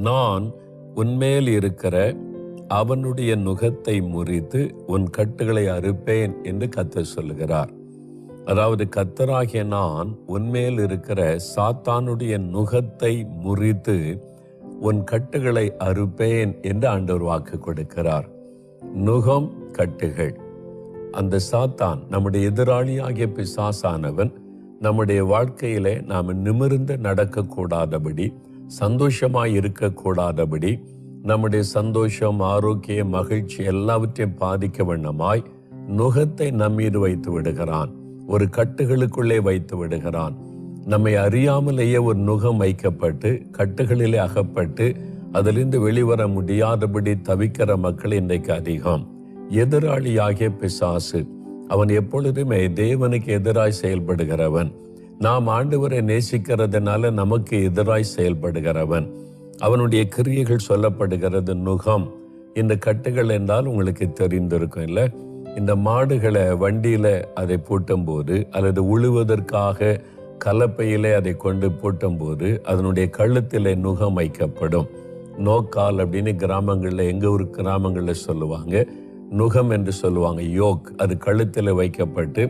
நான் உன்மேல் இருக்கிற அவனுடைய நுகத்தை முறித்து உன் கட்டுகளை அறுப்பேன் என்று கர்த்தர் சொல்லுகிறார். அதாவது கர்த்தராகிய நான் உன்மேல் இருக்கிற சாத்தானுடைய நுகத்தை முறித்து உன் கட்டுகளை அறுப்பேன் என்று ஆண்டவர் வாக்கு கொடுக்கிறார். நுகம், கட்டுகள். அந்த சாத்தான், நம்முடைய எதிராளியாகிய பிசாசானவன், நம்முடைய வாழ்க்கையிலே நாம் நிமிர்ந்து நடக்கக்கூடாதபடி, சந்தோஷமாய் இருக்கக்கூடாதபடி, நம்முடைய சந்தோஷம், ஆரோக்கியம், மகிழ்ச்சி எல்லாவற்றையும் பாதிக்க வண்ணமாய் நுகத்தை நம்மீது வைத்து விடுகிறான். ஒரு கட்டுகளுக்குள்ளே வைத்து விடுகிறான். நம்மை அறியாமலேயே ஒரு நுகம் வைக்கப்பட்டு கட்டுகளிலே அகப்பட்டு அதிலிருந்து வெளிவர முடியாதபடி தவிக்கிற மக்கள் இன்றைக்கு அதிகம். எதிராளியாகிய பிசாசு, அவன் எப்பொழுதுமே தேவனுக்கு எதிராய் செயல்படுகிறவன். நாம் ஆண்டவரை நேசிக்கிறதுனால நமக்கு எதிராய் செயல்படுகிறவன். அவனுடைய கிரியைகள் சொல்லப்படுகிறது நுகம். இந்த கட்டுகள் என்றால் உங்களுக்கு தெரிந்திருக்கும் இல்லை? இந்த மாடுகளை வண்டியில அதை பூட்டும் போது அல்லது உழுவதற்காக கலப்பையிலே அதை கொண்டு பூட்டும் போது அதனுடைய கழுத்திலே நுகம் வைக்கப்படும். நோக்கால் அப்படின்னு கிராமங்களில், எங்க ஊர் கிராமங்களில் சொல்லுவாங்க. நுகம் என்று சொல்லுவாங்க. யோக், அது கழுத்தில் வைக்கப்பட்டு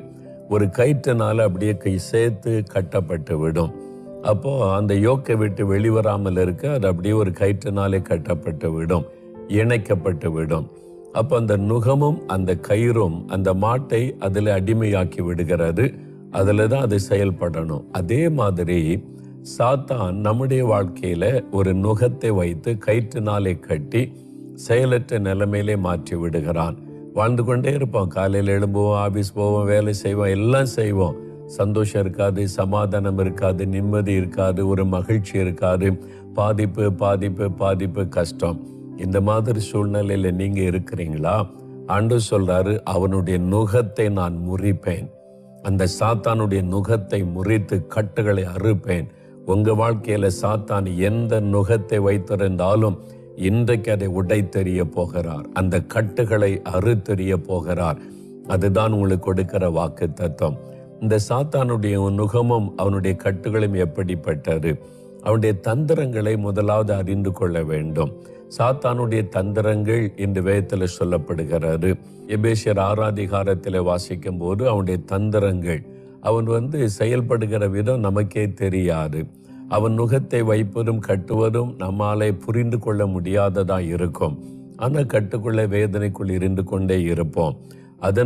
ஒரு கயிற்றினால அப்படியே சேர்த்து கட்டப்பட்டு விடும். அப்போ அந்த யோக்கை விட்டு வெளிவராமல் இருக்க அது அப்படியே ஒரு கயிற்றினாலே கட்டப்பட்டு விடும், இணைக்கப்பட்டு விடும். அப்போ அந்த நுகமும் அந்த கயிறும் அந்த மாட்டை அதில் அடிமையாக்கி விடுகிறது. அதில் தான் அது செயல்படணும். அதே மாதிரி சாத்தான் நம்முடைய வாழ்க்கையில ஒரு நுகத்தை வைத்து கயிற்றினாலே கட்டி செயலற்ற நிலைமையிலே மாற்றி விடுகிறான். வாழ்ந்து கொண்டே இருப்போம். காலையில் எழும்புவோம், ஆபீஸ் போவோம், வேலை செய்வோம், எல்லாம் செய்வோம். சந்தோஷம் இருக்காது, சமாதானம் இருக்காது, நிம்மதி இருக்காது, ஒரு மகிழ்ச்சி இருக்காது. பாதிப்பு பாதிப்பு பாதிப்பு, கஷ்டம். இந்த மாதிரி சூழ்நிலையில நீங்க இருக்கிறீங்களா? ஆண்டவர் சொல்றாரு, அவனுடைய நுகத்தை நான் முறிப்பேன். அந்த சாத்தானுடைய நுகத்தை முறித்து கட்டுகளை அறுப்பேன். உங்க வாழ்க்கையில சாத்தான் எந்த நுகத்தை வைத்திருந்தாலும் இன்றைக்கு அதை உடைத்தெறிய போகிறார். அந்த கட்டுகளை அறுத்தெறிய போகிறார். அதுதான் உங்களுக்கு கொடுக்கிற வாக்கு தத்துவம். இந்த சாத்தானுடைய நுகமும் அவனுடைய கட்டுகளும் எப்படிப்பட்டது? அவனுடைய தந்திரங்களை முதலாவது அறிந்து கொள்ள வேண்டும். சாத்தானுடைய தந்திரங்கள் இந்த வேதத்தில் சொல்லப்படுகிறது. எபேசியர் 6 வாசிக்கும் போது அவனுடைய தந்திரங்கள், அவன் செயல்படுகிற விதம் நமக்கே தெரியாது. அவன் நுகத்தை வைப்பதும் கட்டுவதும் நம்மாலே புரிந்து கொள்ள முடியாததா இருக்கும். ஆனால் கட்டுக்குள்ளே வேதனைக்குள் இருந்து கொண்டே இருப்போம். அதன்